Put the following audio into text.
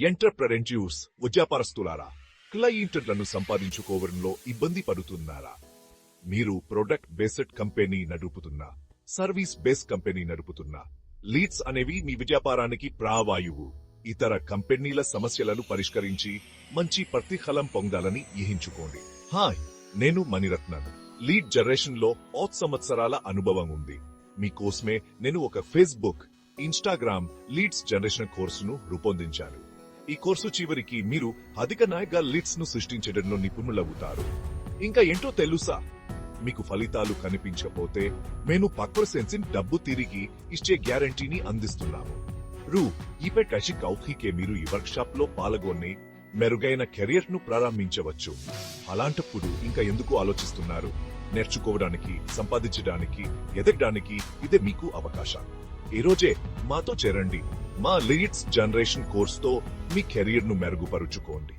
Entrepreneurs వ్యాపారస్తులారా, క్లయింట్లను సంపాదించుకోవడంలో ఇబ్బంది పడుతున్నారా? మీరు ప్రొడక్ట్ బేస్డ్ కంపెనీ నడుపుతున్నా, సర్వీస్ బేస్డ్ కంపెనీ నడుపుతున్నా, లీడ్స్ అనేవి మీ వ్యాపారానికి ప్రావాయువు. ఇతర కంపెనీల సమస్యలను పరిష్కరించి మంచి ప్రతిఫలం పొందాలని ఊహించుకోండి. హాయ్, నేను మణిరత్నన్. లీడ్ జనరేషన్ లో 8 సంవత్సరాల అనుభవం ఉంది. మీకోసమే నేను ఒక ఫేస్బుక్, ఇన్స్టాగ్రామ్ లీడ్స్ జనరేషన్ కోర్సును రూపొందించాను. ఈ కోర్సు చివరికి మీరు అధిక లీడ్స్ ను సృష్టించడంలో నిపుణులవుతారు. ఇంకా ఏంటో తెలుసా? మీకు ఫలితాలు కనిపించకపోతే మేము పక్కన డబ్బు తిరిగి ఇచ్చే గ్యారంటీని అందిస్తున్నాము. ఈపై కౌకికే మీరు ఈ వర్క్ షాప్ లో పాల్గొని మెరుగైన కెరియర్ ను ప్రారంభించవచ్చు. అలాంటప్పుడు ఇంకా ఎందుకు ఆలోచిస్తున్నారు? నేర్చుకోవడానికి, సంపాదించడానికి, ఎదగడానికి ఇదే మీకు అవకాశం. ఈ రోజే మాతో చేరండి. మా లీడ్స్ జనరేషన్ కోర్సుతో మీ కెరీర్ ను మెరుగుపరుచుకోండి.